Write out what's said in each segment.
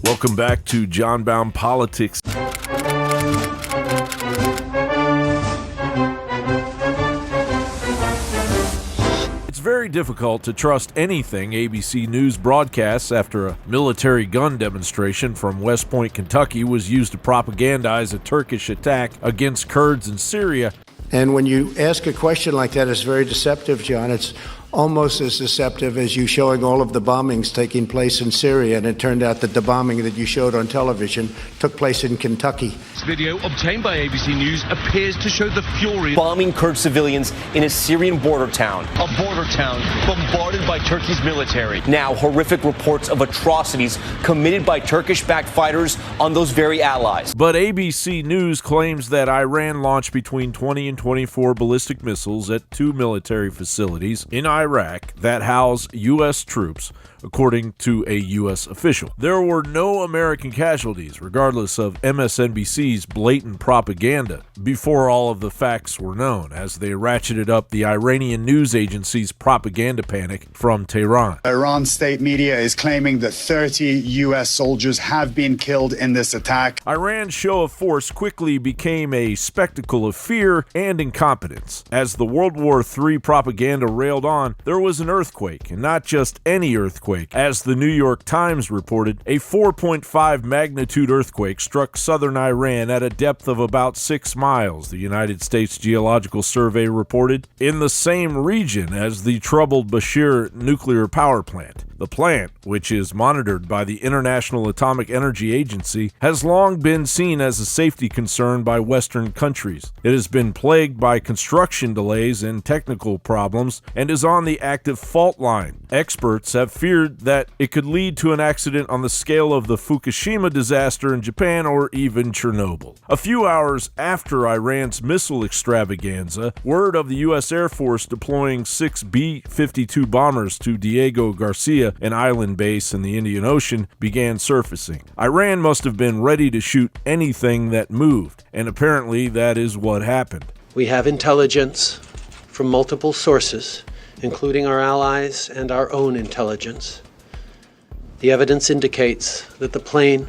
Welcome back to JonBownePolitix. It's very difficult to trust anything ABC News broadcasts after a military gun demonstration from West Point, Kentucky was used to propagandize a Turkish attack against Kurds in Syria. And when you ask a question like that, it's very deceptive, John. It's almost as deceptive as you showing all of the bombings taking place in Syria, and it turned out that the bombing that you showed on television took place in Kentucky. This video obtained by ABC News appears to show the fury bombing Kurd civilians in a Syrian border town. A border town bombarded by Turkey's military. Now, horrific reports of atrocities committed by Turkish-backed fighters on those very allies. But ABC News claims that Iran launched between 20 and 24 ballistic missiles at two military facilities in Iraq that house U.S. troops, according to a U.S. official. There were no American casualties, regardless of MSNBC's blatant propaganda, before all of the facts were known, as they ratcheted up the Iranian news agency's propaganda panic from Tehran. Iran's state media is claiming that 30 U.S. soldiers have been killed in this attack. Iran's show of force quickly became a spectacle of fear and incompetence. As the World War III propaganda railed on, there was an earthquake, and not just any earthquake. As the New York Times reported, a 4.5 magnitude earthquake struck southern Iran at a depth of about 6 miles, the United States Geological Survey reported, in the same region as the troubled Bashir nuclear power plant. The plant, which is monitored by the International Atomic Energy Agency, has long been seen as a safety concern by Western countries. It has been plagued by construction delays and technical problems and is on the active fault line. Experts have feared that it could lead to an accident on the scale of the Fukushima disaster in Japan or even Chernobyl. A few hours after Iran's missile extravaganza, word of the U.S. Air Force deploying 6 B-52 bombers to Diego Garcia, an island base in the Indian Ocean, began surfacing. Iran must have been ready to shoot anything that moved, and apparently that is what happened. We have intelligence from multiple sources, including our allies and our own intelligence. The evidence indicates that the plane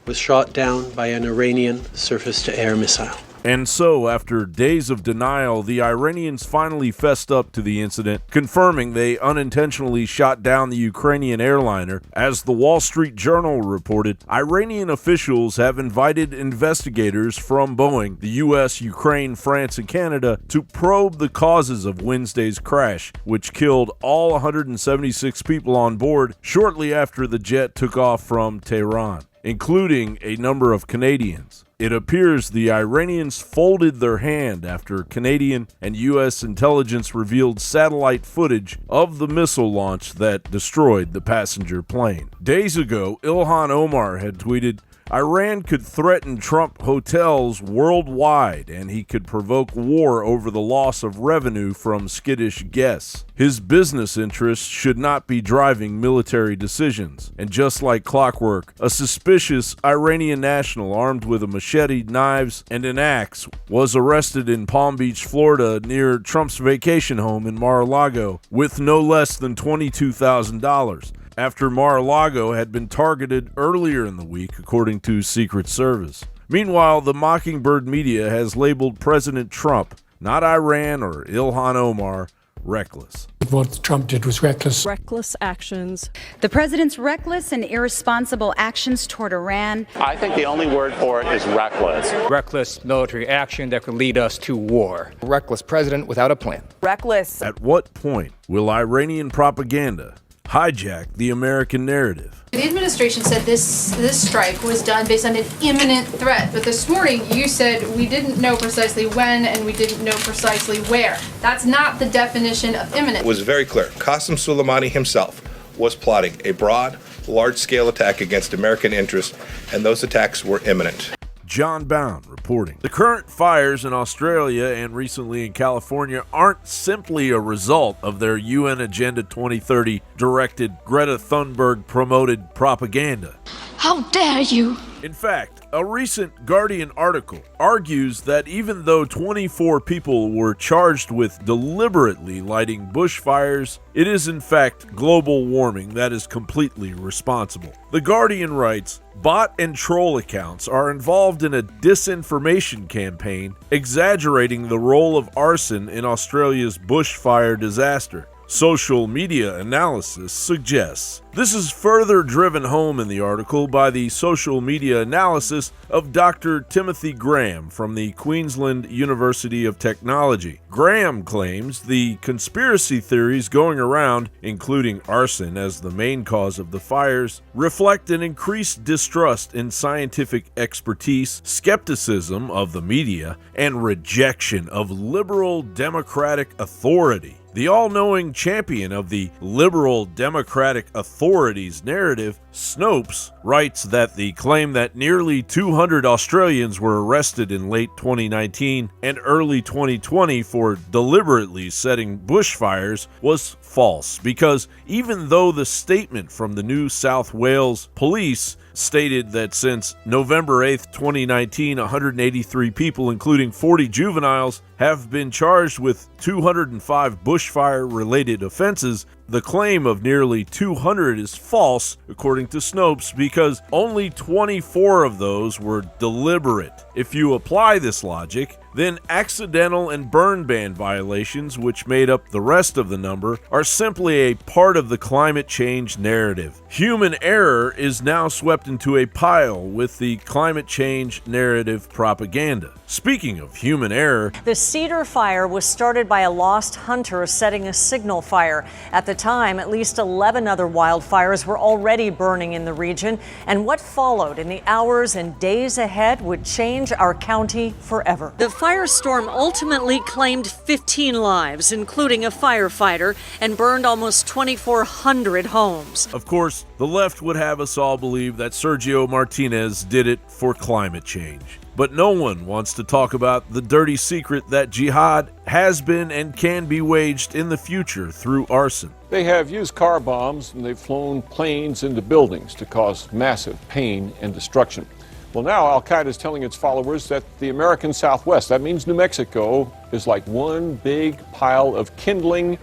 was shot down by an Iranian surface-to-air missile. And so, after days of denial, the Iranians finally fessed up to the incident, confirming they unintentionally shot down the Ukrainian airliner. As the Wall Street Journal reported, Iranian officials have invited investigators from Boeing, the U.S., Ukraine, France, and Canada to probe the causes of Wednesday's crash, which killed all 176 people on board shortly after the jet took off from Tehran, including a number of Canadians. It appears the Iranians folded their hand after Canadian and U.S. intelligence revealed satellite footage of the missile launch that destroyed the passenger plane. Days ago, Ilhan Omar had tweeted, Iran could threaten Trump hotels worldwide, and he could provoke war over the loss of revenue from skittish guests. His business interests should not be driving military decisions. And just like clockwork, a suspicious Iranian national armed with a machete, knives, and an axe was arrested in Palm Beach, Florida, near Trump's vacation home in Mar-a-Lago, with no less than $22,000. After Mar-a-Lago had been targeted earlier in the week, according to Secret Service. Meanwhile, the Mockingbird media has labeled President Trump, not Iran or Ilhan Omar, reckless. What Trump did was reckless. Reckless actions. The president's reckless and irresponsible actions toward Iran. I think the only word for it is reckless. Reckless military action that could lead us to war. Reckless president without a plan. Reckless. At what point will Iranian propaganda hijack the American narrative? The administration said this strike was done based on an imminent threat, but this morning you said we didn't know precisely when and we didn't know precisely where. That's not the definition of imminent. It was very clear. Qasem Soleimani himself was plotting a broad, large-scale attack against American interests, and those attacks were imminent. John Bowne reporting. The current fires in Australia and recently in California aren't simply a result of their UN Agenda 2030 directed Greta Thunberg promoted propaganda. How dare you! In fact, a recent Guardian article argues that even though 24 people were charged with deliberately lighting bushfires, it is in fact global warming that is completely responsible. The Guardian writes, bot and troll accounts are involved in a disinformation campaign exaggerating the role of arson in Australia's bushfire disaster. Social media analysis suggests. This is further driven home in the article by the social media analysis of Dr. Timothy Graham from the Queensland University of Technology. Graham claims the conspiracy theories going around, including arson as the main cause of the fires, reflect an increased distrust in scientific expertise, skepticism of the media, and rejection of liberal democratic authority. The all-knowing champion of the liberal democratic authorities narrative, Snopes, writes that the claim that nearly 200 Australians were arrested in late 2019 and early 2020 for deliberately setting bushfires was false, because even though the statement from the New South Wales police stated that since November 8, 2019, 183 people, including 40 juveniles, have been charged with 205 bushfire-related offenses, the claim of nearly 200 is false, according to Snopes, because only 24 of those were deliberate. If you apply this logic, then accidental and burn ban violations, which made up the rest of the number, are simply a part of the climate change narrative. Human error is now swept into a pile with the climate change narrative propaganda. Speaking of human error, the Cedar Fire was started by a lost hunter setting a signal fire. At the time, at least 11 other wildfires were already burning in the region, and what followed in the hours and days ahead would change our county forever. The firestorm ultimately claimed 15 lives, including a firefighter, and burned almost 2,400 homes. Of course, the left would have us all believe that Sergio Martinez did it for climate change. But no one wants to talk about the dirty secret that jihad has been and can be waged in the future through arson. They have used car bombs and they've flown planes into buildings to cause massive pain and destruction. Well, now Al-Qaeda is telling its followers that the American Southwest, that means New Mexico, is like one big pile of kindling,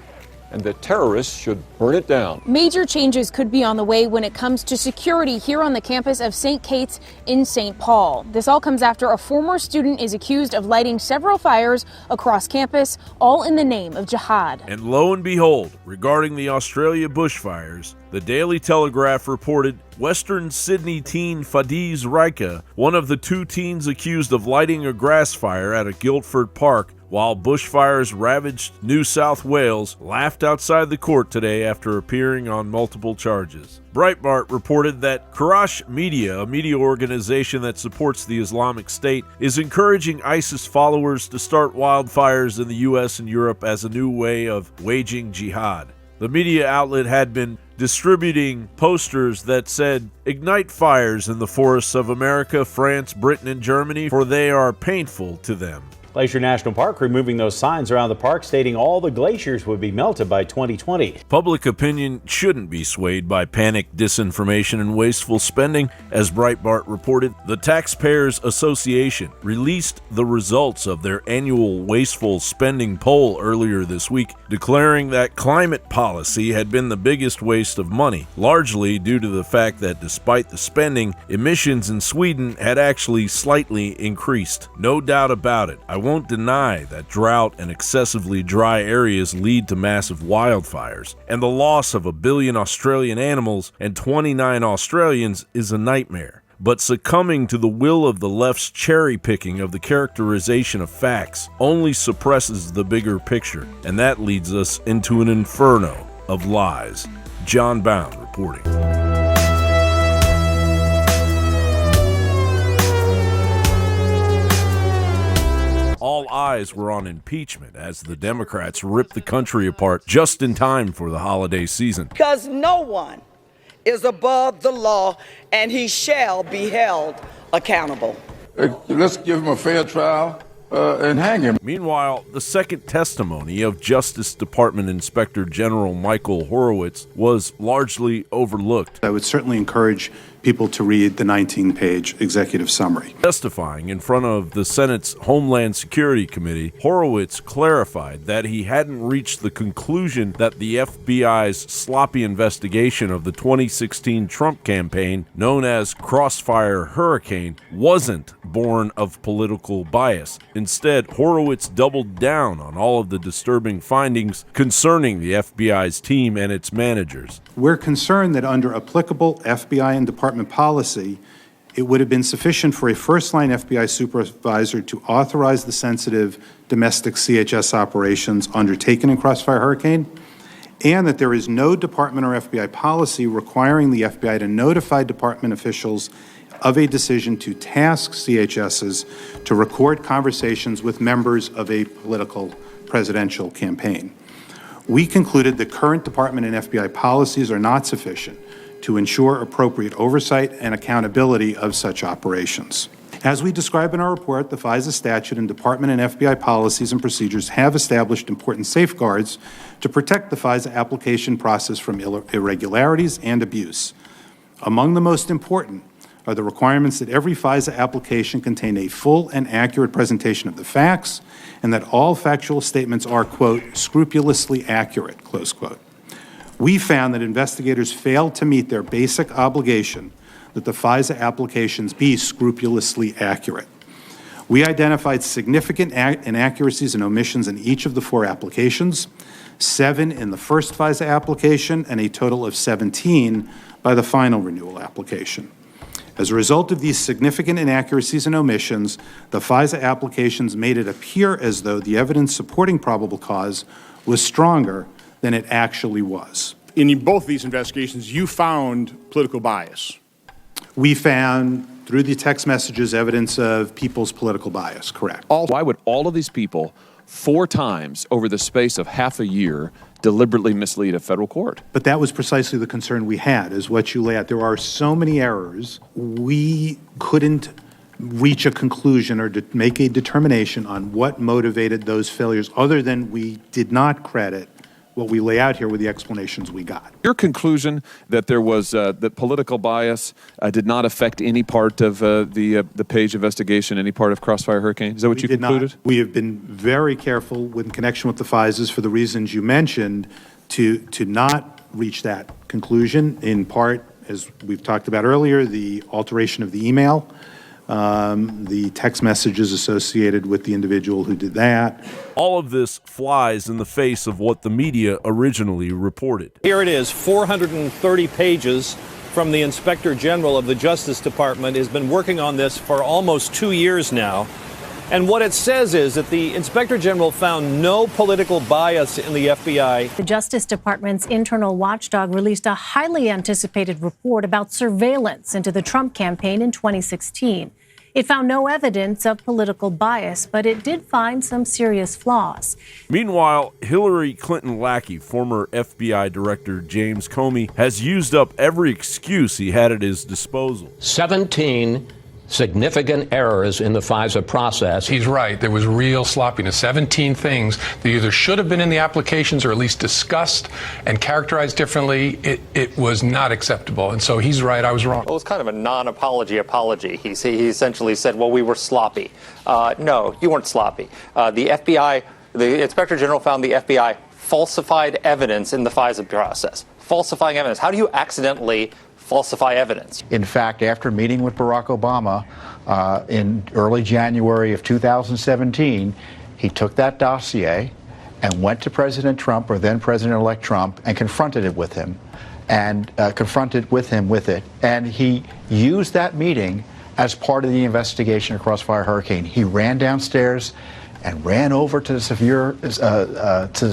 and that terrorists should burn it down. Major changes could be on the way when it comes to security here on the campus of St. Kate's in St. Paul. This all comes after a former student is accused of lighting several fires across campus, all in the name of jihad. And lo and behold, regarding the Australia bushfires, the Daily Telegraph reported Western Sydney teen Fadiz Raika, one of the two teens accused of lighting a grass fire at a Guildford park while bushfires ravaged New South Wales, laughed outside the court today after appearing on multiple charges. Breitbart reported that Karash Media, a media organization that supports the Islamic State, is encouraging ISIS followers to start wildfires in the U.S. and Europe as a new way of waging jihad. The media outlet had been distributing posters that said, "Ignite fires in the forests of America, France, Britain, and Germany, for they are painful to them." Glacier National Park removing those signs around the park stating all the glaciers would be melted by 2020. Public opinion shouldn't be swayed by panic, disinformation, and wasteful spending. As Breitbart reported, the Taxpayers Association released the results of their annual wasteful spending poll earlier this week, declaring that climate policy had been the biggest waste of money, largely due to the fact that despite the spending, emissions in Sweden had actually slightly increased. No doubt about it. I won't deny that drought and excessively dry areas lead to massive wildfires, and the loss of 1 billion Australian animals and 29 Australians is a nightmare. But succumbing to the will of the left's cherry-picking of the characterization of facts only suppresses the bigger picture, and that leads us into an inferno of lies. John Bowne reporting. All eyes were on impeachment as the Democrats ripped the country apart just in time for the holiday season. Because no one is above the law, and he shall be held accountable. Let's give him a fair trial and hang him. Meanwhile, the second testimony of Justice Department Inspector General Michael Horowitz was largely overlooked. I would certainly encourage people to read the 19-page executive summary. Testifying in front of the Senate's Homeland Security Committee, Horowitz clarified that he hadn't reached the conclusion that the FBI's sloppy investigation of the 2016 Trump campaign, known as Crossfire Hurricane, wasn't born of political bias. Instead, Horowitz doubled down on all of the disturbing findings concerning the FBI's team and its managers. We're concerned that under applicable FBI and department policy, it would have been sufficient for a first-line FBI supervisor to authorize the sensitive domestic CHS operations undertaken in Crossfire Hurricane, and that there is no department or FBI policy requiring the FBI to notify department officials of a decision to task CHSs to record conversations with members of a political presidential campaign. We concluded that current department and FBI policies are not sufficient to ensure appropriate oversight and accountability of such operations. As we describe in our report, the FISA statute and department and FBI policies and procedures have established important safeguards to protect the FISA application process from irregularities and abuse. Among the most important are the requirements that every FISA application contain a full and accurate presentation of the facts, and that all factual statements are, quote, scrupulously accurate, close quote. We found that investigators failed to meet their basic obligation that the FISA applications be scrupulously accurate. We identified significant inaccuracies and omissions in each of the 4 applications, 7 in the first FISA application, and a total of 17 by the final renewal application. As a result of these significant inaccuracies and omissions, the FISA applications made it appear as though the evidence supporting probable cause was stronger than it actually was. In both these investigations, you found political bias. We found, through the text messages, evidence of people's political bias, correct. Why would all of these people 4 times over the space of half a year deliberately mislead a federal court? But that was precisely the concern we had, is what you lay out. There are so many errors, we couldn't reach a conclusion or make a determination on what motivated those failures, other than we did not credit what we lay out here with the explanations we got. Your conclusion that there was that political bias did not affect any part of the Page investigation, any part of Crossfire Hurricane? Is that what you concluded? We have been very careful in connection with the FISAs for the reasons you mentioned to not reach that conclusion, in part, as we've talked about earlier, the alteration of the email, the text messages associated with the individual who did that. All of this flies in the face of what the media originally reported. Here it is, 430 pages from the Inspector General of the Justice Department. Has been working on this for almost 2 years now. And what it says is that the Inspector General found no political bias in the FBI. The Justice Department's internal watchdog released a highly anticipated report about surveillance into the Trump campaign in 2016. It found no evidence of political bias, but it did find some serious flaws. Meanwhile, Hillary Clinton lackey, former FBI Director James Comey, has used up every excuse he had at his disposal. 17 significant errors in the FISA process. He's right. There was real sloppiness. 17 things that either should have been in the applications or at least discussed and characterized differently. It was not acceptable. And so he's right. I was wrong. Well, it was kind of a non-apology apology. He essentially said, well, we were sloppy. No, you weren't sloppy. The FBI, the Inspector General found the FBI falsified evidence in the FISA process. Falsifying evidence. How do you accidentally falsify evidence? In fact, after meeting with Barack Obama in early January of 2017, he took that dossier and went to President Trump, or then President-elect Trump, and confronted it with him, and with it. And he used that meeting as part of the investigation of Crossfire Hurricane. He ran downstairs and ran over to the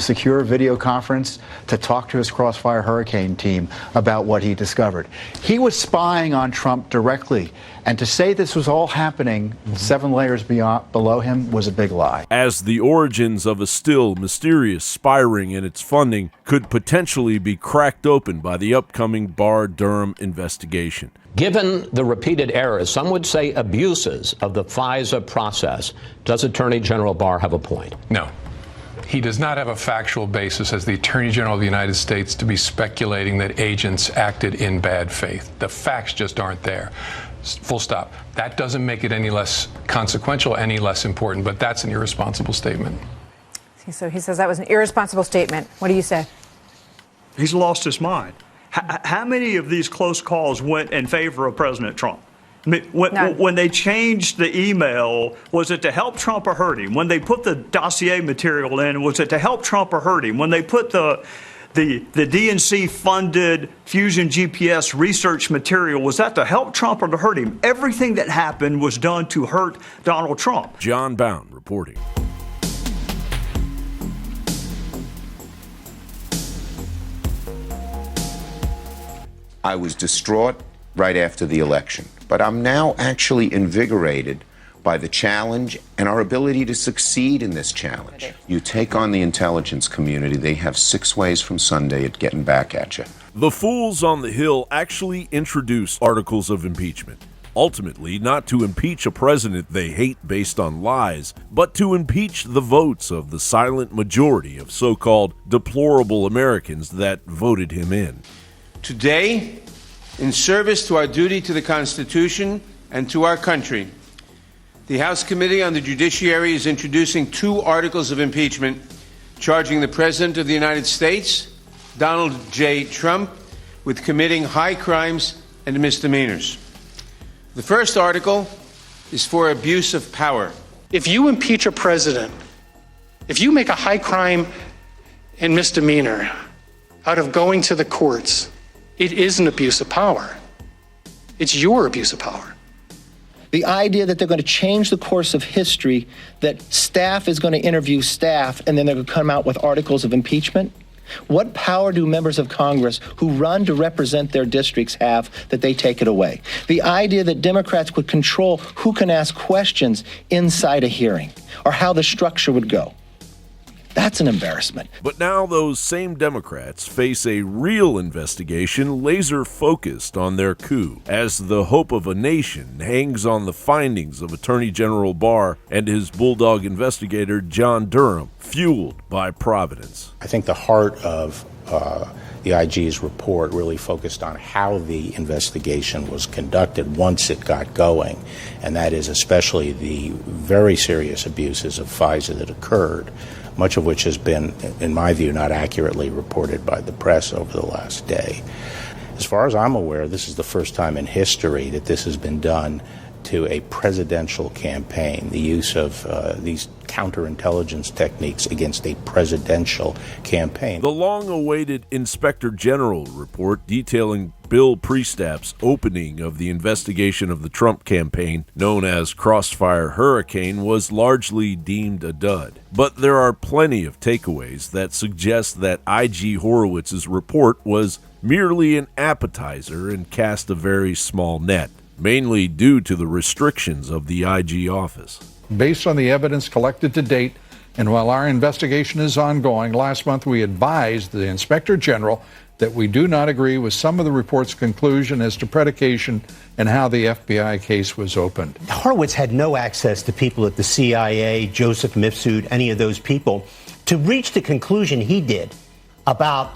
secure video conference to talk to his Crossfire Hurricane team about what he discovered. He was spying on Trump directly, and to say this was all happening 7 layers below him was a big lie. As the origins of a still mysterious spy ring and its funding could potentially be cracked open by the upcoming Barr-Durham investigation. Given the repeated errors, some would say abuses of the FISA process, Does Attorney General Barr have a point? No. He does not have a factual basis as the Attorney General of the United States to be speculating that agents acted in bad faith. The facts just aren't there. Full stop. That doesn't make it any less consequential, any less important, but that's an irresponsible statement. So he says that was an irresponsible statement. What do you say? He's lost his mind. How many of these close calls went in favor of President Trump? I mean, when they changed the email, was it to help Trump or hurt him? When they put the dossier material in, was it to help Trump or hurt him? When they put the DNC-funded Fusion GPS research material, was that to help Trump or to hurt him? Everything that happened was done to hurt Donald Trump. John Bowne reporting. I was distraught right after the election, but I'm now actually invigorated by the challenge and our ability to succeed in this challenge. You take on the intelligence community, they have 6 ways from Sunday at getting back at you. The fools on the Hill actually introduced articles of impeachment. Ultimately, not to impeach a president they hate based on lies, but to impeach the votes of the silent majority of so-called deplorable Americans that voted him in. Today, in service to our duty to the Constitution and to our country, the House Committee on the Judiciary is introducing 2 articles of impeachment charging the President of the United States, Donald J. Trump, with committing high crimes and misdemeanors. The first article is for abuse of power. If you impeach a president, if you make a high crime and misdemeanor out of going to the courts, it is an abuse of power. It's your abuse of power. The idea that they're going to change the course of history, that staff is going to interview staff, and then they're going to come out with articles of impeachment? What power do members of Congress who run to represent their districts have that they take it away? The idea that Democrats would control who can ask questions inside a hearing, or how the structure would go. That's an embarrassment. But now those same Democrats face a real investigation laser-focused on their coup, as the hope of a nation hangs on the findings of Attorney General Barr and his bulldog investigator John Durham, fueled by Providence. I think the heart of the IG's report really focused on how the investigation was conducted once it got going, and that is especially the very serious abuses of FISA that occurred, much of which has been, in my view, not accurately reported by the press over the last day. As far as I'm aware, this is the first time in history that this has been done to a presidential campaign, the use of these counterintelligence techniques against a presidential campaign. The long-awaited Inspector General report detailing Bill Priestap's opening of the investigation of the Trump campaign, known as Crossfire Hurricane, was largely deemed a dud. But there are plenty of takeaways that suggest that IG Horowitz's report was merely an appetizer and cast a very small net, mainly due to the restrictions of the IG office. Based on the evidence collected to date, and while our investigation is ongoing, last month we advised the Inspector General that we do not agree with some of the report's conclusion as to predication and how the FBI case was opened. Horowitz had no access to people at the CIA, Joseph Mifsud, any of those people, to reach the conclusion he did about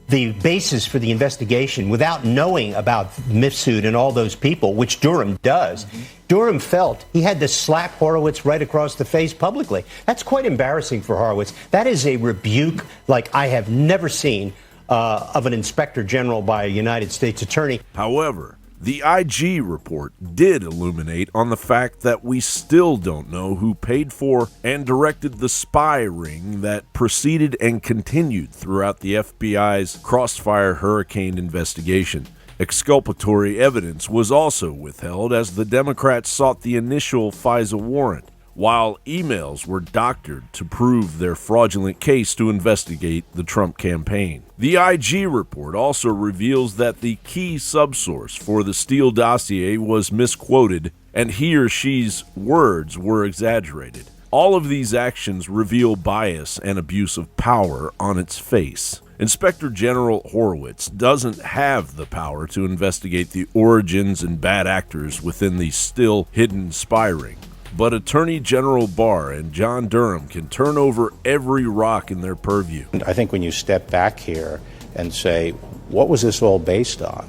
the basis for the investigation without knowing about Mifsud and all those people, which Durham does. Durham felt he had to slap Horowitz right across the face publicly. That's quite embarrassing for Horowitz. That is a rebuke like I have never seen of an inspector general by a United States attorney. However, the IG report did illuminate on the fact that we still don't know who paid for and directed the spy ring that preceded and continued throughout the FBI's Crossfire Hurricane investigation. Exculpatory evidence was also withheld as the Democrats sought the initial FISA warrant, while emails were doctored to prove their fraudulent case to investigate the Trump campaign. The IG report also reveals that the key subsource for the Steele dossier was misquoted and he or she's words were exaggerated. All of these actions reveal bias and abuse of power on its face. Inspector General Horowitz doesn't have the power to investigate the origins and bad actors within the still hidden spy ring. But Attorney General Barr and John Durham can turn over every rock in their purview. I think when you step back here and say, what was this all based on?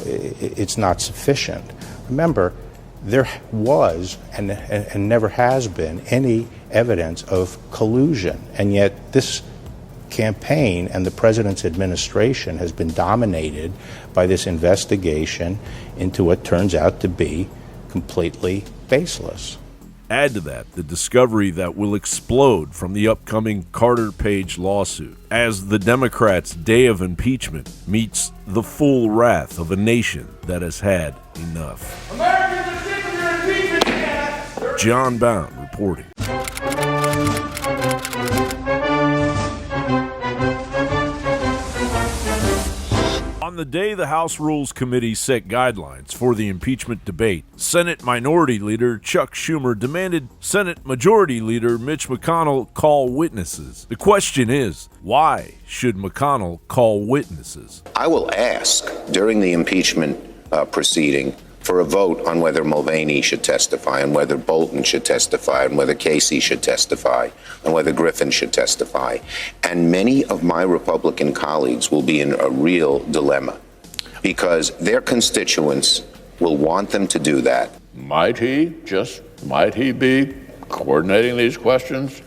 It's not sufficient. Remember, there was and never has been any evidence of collusion, and yet this campaign and the president's administration has been dominated by this investigation into what turns out to be completely baseless. Add to that the discovery that will explode from the upcoming Carter Page lawsuit as the Democrats' day of impeachment meets the full wrath of a nation that has had enough. Americans are sick of your impeachment scandal. John Bowne reporting. On the day the House Rules Committee set guidelines for the impeachment debate, Senate Minority Leader Chuck Schumer demanded Senate Majority Leader Mitch McConnell call witnesses. The question is, why should McConnell call witnesses? I will ask during the impeachment proceeding for a vote on whether Mulvaney should testify, and whether Bolton should testify, and whether Casey should testify, and whether Griffin should testify. And many of my Republican colleagues will be in a real dilemma because their constituents will want them to do that. Might he be coordinating these questions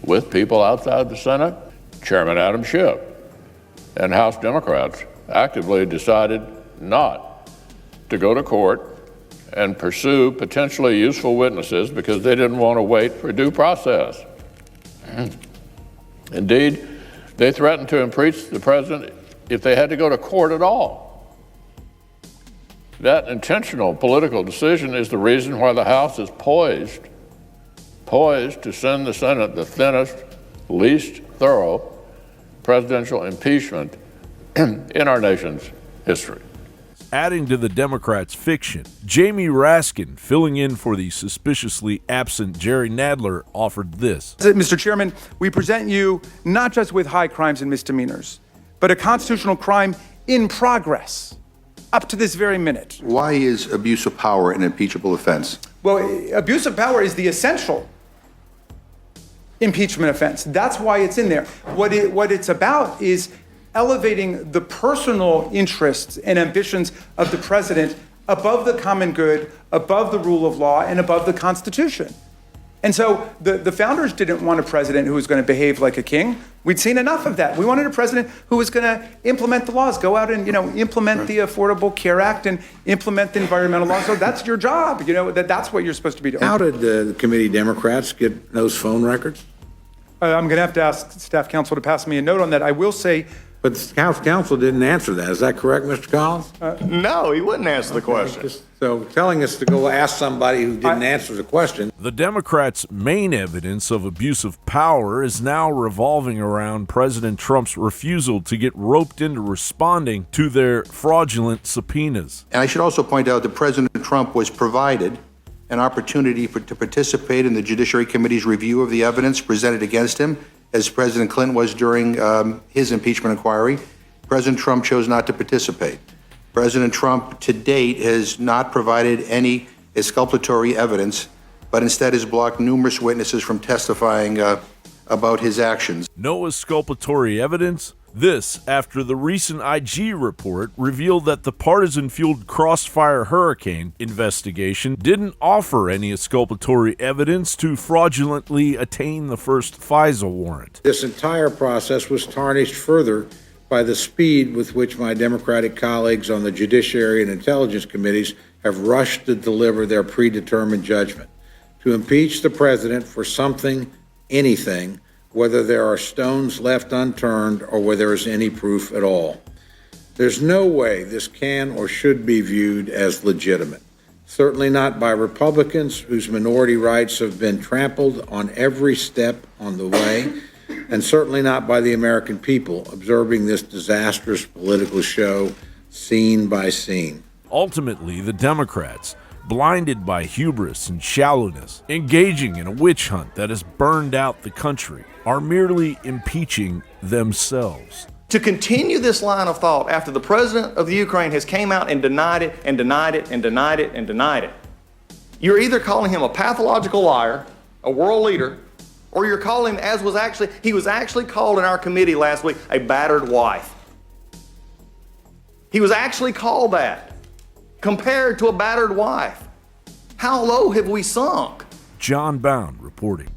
with people outside the Senate? Chairman Adam Schiff and House Democrats actively decided not to go to court and pursue potentially useful witnesses because they didn't want to wait for due process. Indeed, they threatened to impeach the president if they had to go to court at all. That intentional political decision is the reason why the House is poised to send the Senate the thinnest, least thorough presidential impeachment in our nation's history. Adding to the Democrats' fiction, Jamie Raskin, filling in for the suspiciously absent Jerry Nadler, offered this. Mr. Chairman, we present you not just with high crimes and misdemeanors, but a constitutional crime in progress up to this very minute. Why is abuse of power an impeachable offense? Well, abuse of power is the essential impeachment offense. That's why it's in there. What it's about is elevating the personal interests and ambitions of the president above the common good, above the rule of law, and above the Constitution. And so the founders didn't want a president who was going to behave like a king. We'd seen enough of that. We wanted a president who was going to implement the laws, go out and implement the Affordable Care Act and implement the environmental laws. So that's your job. That's what you're supposed to be doing. How did the committee Democrats get those phone records? I'm going to have to ask staff counsel to pass me a note on that. I will say. But the House counsel didn't answer that. Is that correct, Mr. Collins? No, he wouldn't answer the question. So telling us to go ask somebody who didn't answer the question. The Democrats' main evidence of abuse of power is now revolving around President Trump's refusal to get roped into responding to their fraudulent subpoenas. And I should also point out that President Trump was provided an opportunity to participate in the Judiciary Committee's review of the evidence presented against him, as President Clinton was during his impeachment inquiry. President Trump chose not to participate. President Trump, to date, has not provided any exculpatory evidence, but instead has blocked numerous witnesses from testifying about his actions. No exculpatory evidence? This after the recent IG report revealed that the partisan-fueled Crossfire Hurricane investigation didn't offer any exculpatory evidence to fraudulently attain the first FISA warrant. This entire process was tarnished further by the speed with which my Democratic colleagues on the Judiciary and Intelligence Committees have rushed to deliver their predetermined judgment. To impeach the president for something, anything, whether there are stones left unturned or whether there is any proof at all. There's no way this can or should be viewed as legitimate. Certainly not by Republicans whose minority rights have been trampled on every step on the way, and certainly not by the American people observing this disastrous political show scene by scene. Ultimately, the Democrats, blinded by hubris and shallowness, engaging in a witch hunt that has burned out the country, are merely impeaching themselves. To continue this line of thought after the president of the Ukraine has came out and denied it and denied it and denied it and denied it, You're either calling him a pathological liar, a world leader, or you're calling him, he was actually called in our committee last week, a battered wife. He was actually called that, compared to a battered wife. How low have we sunk? John Bowne reporting.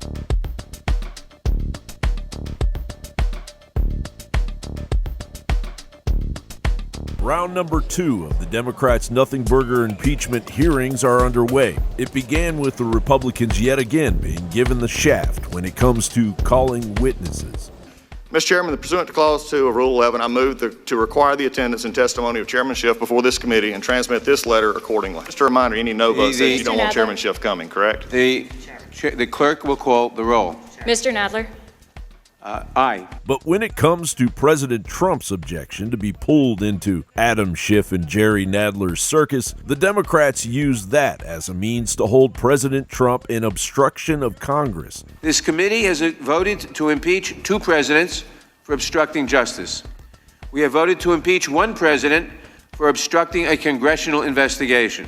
Round number 2 of the Democrats' Nothing Burger impeachment hearings are underway. It began with the Republicans yet again being given the shaft when it comes to calling witnesses. Mr. Chairman, pursuant to Clause 2 of Rule 11, I move to require the attendance and testimony of Chairman Schiff before this committee and transmit this letter accordingly. Just a reminder, any no vote says you don't want Chairman Schiff coming, correct? The clerk will call the roll. Mr. Nadler. Aye. But when it comes to President Trump's objection to be pulled into Adam Schiff and Jerry Nadler's circus, the Democrats use that as a means to hold President Trump in obstruction of Congress. This committee has voted to impeach 2 presidents for obstructing justice. We have voted to impeach 1 president for obstructing a congressional investigation.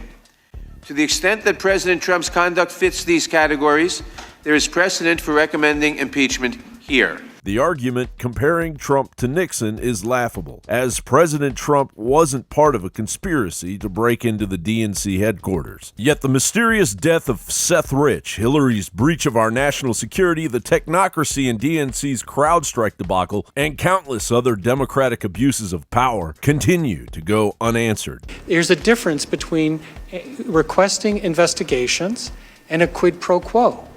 To the extent that President Trump's conduct fits these categories, there is precedent for recommending impeachment here. The argument comparing Trump to Nixon is laughable, as President Trump wasn't part of a conspiracy to break into the DNC headquarters. Yet the mysterious death of Seth Rich, Hillary's breach of our national security, the technocracy in DNC's CrowdStrike debacle, and countless other Democratic abuses of power continue to go unanswered. There's a difference between requesting investigations and a quid pro quo.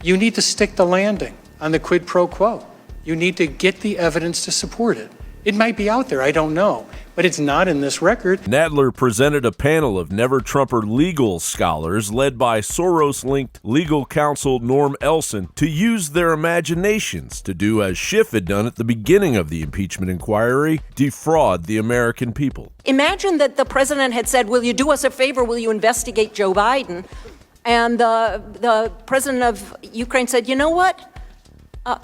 You need to stick the landing on the quid pro quo. You need to get the evidence to support it. It might be out there, I don't know, but it's not in this record. Nadler presented a panel of never-Trumper legal scholars led by Soros-linked legal counsel Norm Elson to use their imaginations to do as Schiff had done at the beginning of the impeachment inquiry, defraud the American people. Imagine that the president had said, will you do us a favor, will you investigate Joe Biden? And the president of Ukraine said, you know what?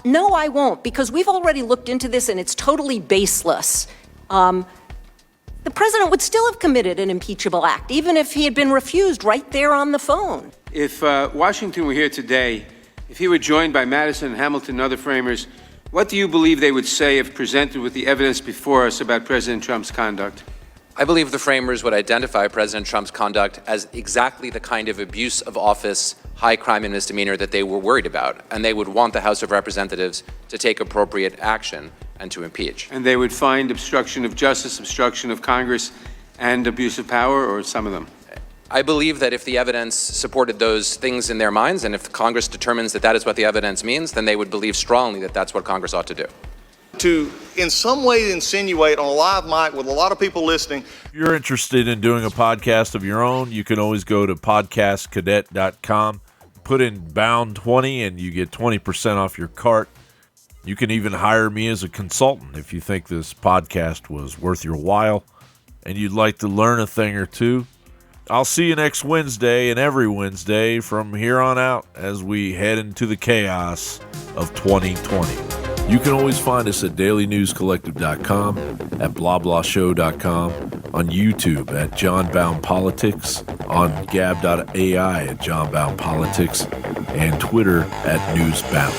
No, I won't, because we've already looked into this and it's totally baseless. The president would still have committed an impeachable act, even if he had been refused right there on the phone. If Washington were here today, if he were joined by Madison and Hamilton and other framers, what do you believe they would say if presented with the evidence before us about President Trump's conduct? I believe the framers would identify President Trump's conduct as exactly the kind of abuse of office, high crime and misdemeanor that they were worried about, and they would want the House of Representatives to take appropriate action and to impeach. And they would find obstruction of justice, obstruction of Congress, and abuse of power, or some of them? I believe that if the evidence supported those things in their minds, and if Congress determines that that is what the evidence means, then they would believe strongly that that's what Congress ought to do. To in some way insinuate on a live mic with a lot of people listening. If you're interested in doing a podcast of your own, you can always go to podcastcadet.com, put in Bound20, and you get 20% off your cart. You can even hire me as a consultant if you think this podcast was worth your while and you'd like to learn a thing or two. I'll see you next Wednesday and every Wednesday from here on out as we head into the chaos of 2020. You can always find us at dailynewscollective.com, at blablahshow.com, on YouTube at JonBownePolitix, on gab.ai at JonBownePolitix, and Twitter at NewsBound.